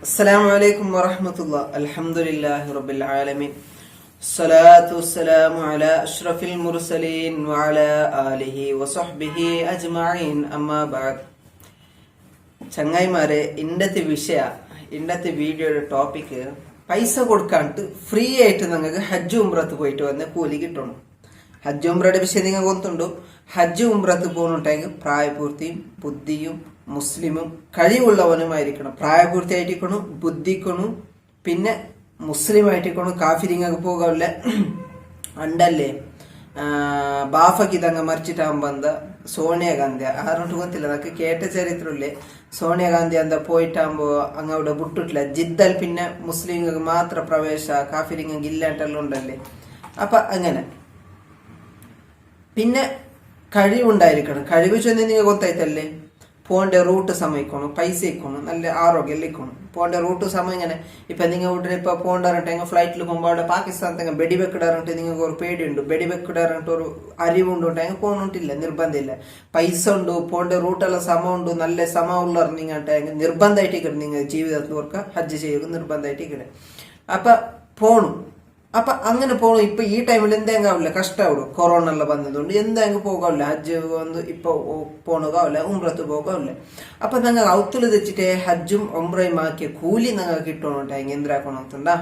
السلام عليكم ورحمة الله. الحمد لله رب العالمين. الصلاة والسلام على أشرف المرسلين وعلى آله وصحبه أجمعين أما بعد. ചങ്ങായിമാരെ, ഇന്നത്തെ വീഡിയോയുടെ ടോപ്പിക്ക് പൈസ കൊടുക്കാണ്ട് ഫ്രീ ആയിട്ട് നിങ്ങൾക്ക് ഹജ്ജ് ഉംറത്ത് പോയിട്ട് വന്ന് കൂലി കിട്ടണം. ഹജ്ജ് ഉംറയുടെ വിഷയം നിങ്ങൾ കൊണ്ടുണ്ടോ? ഹജ്ജ് ഉംറത്ത് പോകുന്നുണ്ടെങ്കിൽ പ്രായപൂർത്തിയും ബുദ്ധിയും മുസ്ലിമും കഴിവുള്ളവനുമായിരിക്കണം. പ്രായപൂർത്തിയായിട്ടിരിക്കണം, ബുദ്ധിക്കണം, പിന്നെ മുസ്ലിം ആയിട്ടിരിക്കണം. കാഫിരിങ്ങക്ക് പോകാവില്ല. അണ്ടല്ലേ ബാഫക്ക് ഇതങ്ങ് മറിച്ചിട്ടാകുമ്പോ എന്താ സോണിയാഗാന്ധി ആരോട്ട് ಗೊತ್ತಿಲ್ಲ, അതൊക്കെ കേട്ട ചരിത്രമില്ലേ. സോണിയാഗാന്ധി എന്താ പോയിട്ടാകുമ്പോ അങ്ങ് അവിടെ വിട്ടിട്ടില്ല. ജിദ്ദൽ പിന്നെ മുസ്ലിങ്ങൾക്ക് മാത്രം പ്രവേശ, കാഫിരിങ്ങൾക്ക് ഇല്ലാട്ടെല്ലാം ഉണ്ടല്ലേ. അപ്പൊ അങ്ങനെ പിന്നെ കഴിവുണ്ടായിരിക്കണം. കഴിവ് ചെന്ന് നിങ്ങൾ ಗೊತ್ತಾಯ್ತല്ലേ. പോകേണ്ട റൂട്ട് സമയിക്കണം, പൈസ ഇക്കണം, നല്ല ആരോഗ്യം ഇക്കണം. പോകേണ്ട റൂട്ട് സമയം ഇങ്ങനെ ഇപ്പൊ നിങ്ങൾ ഇവിടെ ഇപ്പൊ പോകണ്ടാറിട്ടെങ്കിൽ ഫ്ലൈറ്റിൽ പോകുമ്പോൾ അവിടെ പാകിസ്ഥാൻ തന്നെ വെടിവെക്കിടാറിട്ട് നിങ്ങൾക്ക് ഒരു പേടിയുണ്ട്. വെടിവെക്കിടാറിട്ട് ഒരു അറിവുണ്ടുണ്ടെങ്കിൽ പോകണിട്ടില്ല, നിർബന്ധമില്ല. പൈസ ഉണ്ട്, പോകേണ്ട റൂട്ടെല്ലാം സമയം ഉണ്ട്, നല്ല സമയമുള്ള നിങ്ങട്ടെങ്കിൽ നിർബന്ധമായിട്ട് നിങ്ങൾ ജീവിതത്തിൽ ഓർക്കുക ഹജ്ജ് ചെയ്യുക നിർബന്ധമായിട്ട്. അപ്പൊ പോണു. അപ്പൊ അങ്ങനെ പോകണം. ഇപ്പൊ ഈ ടൈമിൽ എന്തെങ്കിലും കഷ്ടമാവില്ല, കൊറോണ എല്ലാം വന്നതുകൊണ്ട് എന്തെങ്കിലും പോകാവില്ല. ഹജ്ജ് വന്ന് ഇപ്പൊ പോണകാവില്ല, ഉംറത്ത് പോകാവില്ല. അപ്പൊ ഞങ്ങൾ ഔത്തുൽ വെച്ചിട്ട് ഹജ്ജും ഉംറയും ആക്കിയ കൂലി ഞങ്ങൾ കിട്ടണോണ്ടെങ്കിൽ എന്താക്കണമെന്നുണ്ടാ,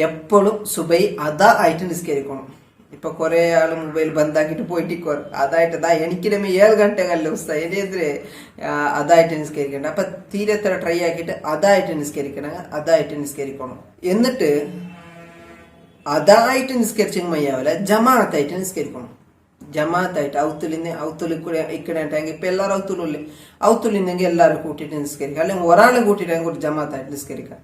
എപ്പോഴും സുബൈ അതാ ആയിട്ട് നിസ്കരിക്കണം. ഇപ്പൊ കുറെ ആള് മൊബൈൽ ബന്ധാക്കിട്ട് പോയിട്ട് അതായിട്ട് എനിക്കിടമ 7 ഗಂಟೆಗಲ್ಲ ഉസ്താ എതിരെ അതായിട്ട് നിസ്കരിക്കണ്ട. അപ്പൊ തീരെ ട്രൈ ആക്കിയിട്ട് അതായിട്ട് നിസ്കരിക്കണം. എന്നിട്ട് അതായിട്ട് നിസ്കരിച്ചെങ്കിൽ മയ്യാവില്ല, ജമാഅത്തായിട്ട് നിസ്കരിക്കണം. ജമാഅത്തായിട്ട് ഔത്തുലിക്കൂടെ ഇക്കടെങ്കിൽ ഇപ്പൊ എല്ലാവരും ഔത്തുലില്ലേ, ഔത്തുലിന്നെങ്കിൽ എല്ലാവരും കൂട്ടിയിട്ട് നിസ്കരിക്കാം. അല്ലെങ്കിൽ ഒരാളെ കൂട്ടിയിട്ടെങ്കിൽ ഒരു ജമാഅത്തായിട്ട് നിസ്കരിക്കാം.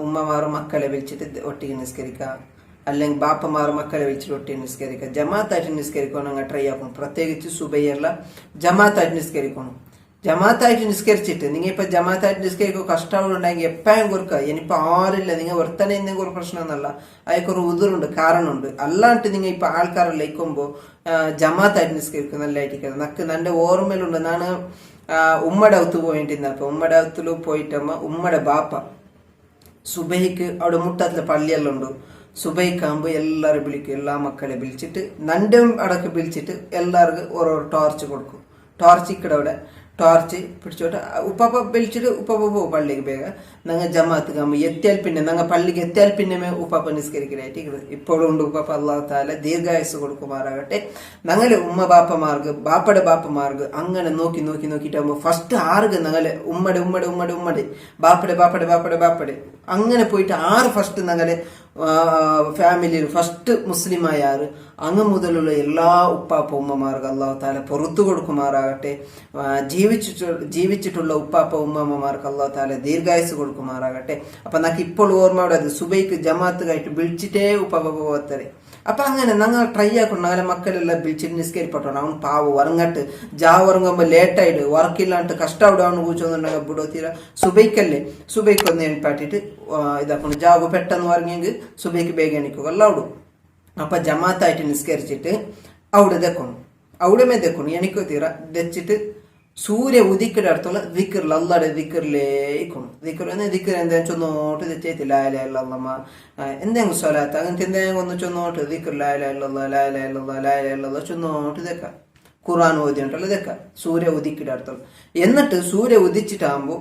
ഉമ്മമാർ മക്കളെ വിളിച്ചിട്ട് ഒട്ടിക്ക് നിസ്കരിക്കാം, അല്ലെങ്കിൽ ബാപ്പമാർ മക്കളെ വിളിച്ചിട്ട് ഒട്ടിക്ക് നിസ്കരിക്കാം. ജമാഅത്തായിട്ട് നിസ്കരിക്കണം. അങ്ങ് ട്രൈ ആക്കണം. പ്രത്യേകിച്ച് സുബൈയല്ല ജമാഅത്തായിട്ട് നിസ്കരിക്കണം. ജമാഅത്തായിട്ട് നിസ്കരിച്ചിട്ട് നിങ്ങൾ ഇപ്പൊ ജമാഅത്തായിട്ട് നിസ്കരിക്കുക കഷ്ടമുണ്ടെങ്കിൽ എപ്പോഴും കൊടുക്കുക. ഇനിയിപ്പോ ആരില്ല, നിങ്ങൾ വർത്തന എന്തെങ്കിലും ഒരു പ്രശ്നം എന്നല്ല, അതിക്കൊരു ഉതിറുണ്ട്, കാരണമുണ്ട്. അല്ലാണ്ട് നിങ്ങൾ ഇപ്പൊ ആൾക്കാരെല്ലാം ഇക്കുമ്പോ ജമാഅത്തായിട്ട് നിസ്കരിക്കുക നല്ലതായിരിക്കും. നക്ക് എന്റെ ഓർമ്മയിലുണ്ട്, ഞാൻ ഉമ്മയുടെ ഔത്ത് പോയിട്ടിരുന്ന. അപ്പൊ ഉമ്മയുടെ ഔത്തില് പോയിട്ടമ്മ ഉമ്മയുടെ ബാപ്പ സുബൈക്ക് അവിടെ മുട്ടത്തിലെ പള്ളിയെല്ലാം ഉണ്ട്. സുബൈക്കാകുമ്പോ എല്ലാരും വിളിക്കും, എല്ലാ മക്കളെ വിളിച്ചിട്ട് നന്റെ അടക്ക് വിളിച്ചിട്ട് എല്ലാവർക്കും ഓരോ ടോർച്ച് കൊടുക്കും. ടോർച്ച് ഇക്കടെ അവിടെ ടോർച്ച് പിടിച്ചോട്ട് ഉപ്പാപ്പ വിളിച്ചിട്ട് ഉപ്പാപ്പ പോകും പള്ളിക്ക്. വേഗം ഞങ്ങൾ ജമാഅത്ത് കാകുമ്പോ എത്തിയാൽ പിന്നെ ഞങ്ങൾ പള്ളിക്ക് എത്തിയാൽ പിന്നെ ഉപ്പാപ്പ നിസ്കരിക്കലായിട്ട് ഇപ്പോഴും ഉണ്ട്. ഉപ്പാപ്പ അല്ലാഹു തആല ദീർഘായുസ് കൊടുക്കുമാറാകട്ടെ. ഞങ്ങള് ഉമ്മ ബാപ്പയുടെ ബാപ്പമാർക്ക് അങ്ങനെ നോക്കിട്ടാകുമ്പോ ഫസ്റ്റ് ആർക്ക് ഞങ്ങള് ഉമ്മടെ ബാപ്പയുടെ അങ്ങനെ പോയിട്ട് 6 ഫസ്റ്റ് ഞങ്ങള് ഫാമിലിയിൽ ഫസ്റ്റ് മുസ്ലിമായ ആറ് അങ്ങ് മുതലുള്ള എല്ലാ ഉപ്പാപ്പ ഉമ്മമാർക്ക് അല്ലാഹു തആല പുറത്തു കൊടുക്കുമാറാകട്ടെ. ജീവിച്ചിട്ടുള്ള ഉപ്പാപ്പ ഉമ്മമാർക്ക് അല്ലാഹു തആല ദീർഘായുസ് കൊടുക്കുമാറാകട്ടെ. അപ്പൊ നമുക്ക് ഇപ്പോൾ ഓർമ്മയോടെ അത് സുബൈക്ക് ജമാഅത്തുകായിട്ട് വിളിച്ചിട്ടേ ഉപ്പാപ്പ പോകത്തരെ. അപ്പൊ അങ്ങനെ ഞങ്ങൾ ട്രൈ ആക്കണം. ഞങ്ങളെ മക്കളെല്ലാം വിളിച്ചിട്ട് നിസ്കരിപ്പെട്ടോണം. അവൻ പാവം ഉറങ്ങട്ട് ഉറങ്ങുമ്പോ ലേറ്റായിട്ട് വർക്കില്ലാണ്ട് കഷ്ടപ്പെടാവുന്ന കൂച്ചൊന്നുണ്ടെങ്കിൽ വിടോ തീര. സുബൈക്ക് ഒന്ന് എണിപ്പാട്ടിട്ട് ഇതാക്കണം. ജാവ് പെട്ടെന്ന് ഉറങ്ങിയെങ്കിൽ സുബൈക്ക് വേഗം എണിക്കുക എല്ലാവിടും. അപ്പൊ ജമാഅത്തായിട്ട് നിസ്കരിച്ചിട്ട് അവിടെ ദക്കണം, എനിക്കോ തീര ദച്ചിട്ട് സൂര്യ ഉദിക്കിടെ അടുത്തുള്ള ദിക്കറിൽ അള്ളാടെ ദിക്കറിലേക്കണം. ദിക്കർ എന്തെങ്കിലും ചൊന്നോട്ട് തെച്ചേത്തില്ല എന്തെങ്കിലും സ്വലാത്ത് അങ്ങനത്തെ എന്തെങ്കിലും ഒന്ന് ചൊന്നോട്ട് ദിക്കർ ലായല്ല ചൊന്നോട്ട് ഇതൊക്കെ ഖുർആൻ ഓതിയിട്ടുള്ള ഇതൊക്കെ സൂര്യ ഉദിക്കിടെ അടുത്തുള്ള. എന്നിട്ട് സൂര്യ ഉദിച്ചിട്ടാകുമ്പോ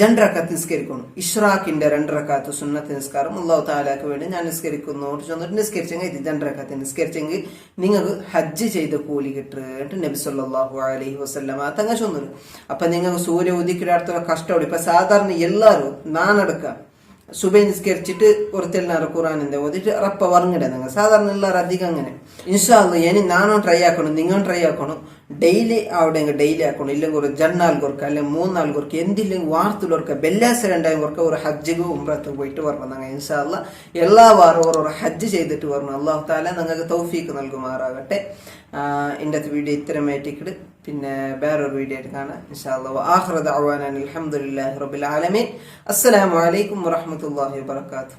2 റക്അത്ത് നിസ്കരിക്കണം. ഇഷ്റാഖിന്റെ 2 റക്അത്ത് സുന്നത്ത് നിസ്കാരം അല്ലാഹു തആലക്ക് വേണ്ടി ഞാൻ നിസ്കരിക്കുന്നു ചൊന്നിട്ട് നിസ്കരിച്ചെങ്കിൽ 2 റക്അത്ത് നിസ്കരിച്ചെങ്കിൽ നിങ്ങൾക്ക് ഹജ്ജ് ചെയ്ത കൂലി കിട്ടും നബി സല്ലല്ലാഹു അലൈഹി വസല്ലമ തങ്ങൾ ചൊന്നു. അപ്പൊ നിങ്ങൾക്ക് സൂര്യ ഉദിക്കിടെ അടുത്തുള്ള കഷ്ടമാണ്. ഇപ്പൊ സാധാരണ എല്ലാവരും നാനടക്ക സുബൈ നിസ്കരിച്ചിട്ട് ഒരുത്തെല്ലാരും ഖുർആനിന്റെ ഓതിട്ട് റപ്പ വറങ്ങിട. നിങ്ങൾ സാധാരണ എല്ലാവരും അധികം അങ്ങനെ. ഇൻഷാ അല്ലാഹ് ഇനി നാനും ട്രൈ ആക്കണം, നിങ്ങൾ ട്രൈ ആക്കണം. ഡെയിലി അവിടെയെങ്കിൽ ഡെയിലി ആക്കണം. ഇല്ലെങ്കിൽ ഒരു ജന്നാൾ കൊടുക്ക, അല്ലെങ്കിൽ 3 നാൾ കൊടുക്കുക, എന്തില്ലെങ്കിൽ വാർത്തയിലൊക്കെ ബെല്ലാസരണ്ടായും കൊടുക്ക. ഒരു ഹജ്ജിക്ക് ഉംറത്ത് പോയിട്ട് വരണം. ഞങ്ങൾ ഇൻഷാ അല്ലാഹ് എല്ലാ വാരം ഓരോ ഹജ്ജ് ചെയ്തിട്ട് വരണം. അല്ലാഹു തആല നിങ്ങൾക്ക് തൗഫീഖ് നൽകുമാറാകട്ടെ. ഇന്നത്തെ വീഡിയോ ഇത്രമായിട്ടിട്ട് പിന്നെ വേറൊരു വീഡിയോ ആയിട്ട് കാണാം ഇൻഷാ അല്ലാഹ്. ആഖിറു ദഅവാനാ അൽഹംദുലില്ലാഹി റബ്ബിൽ ആലമീൻ. അസ്സലാമു അലൈക്കും വറഹ്മത്തുള്ളാഹി വബറകാതുഹു.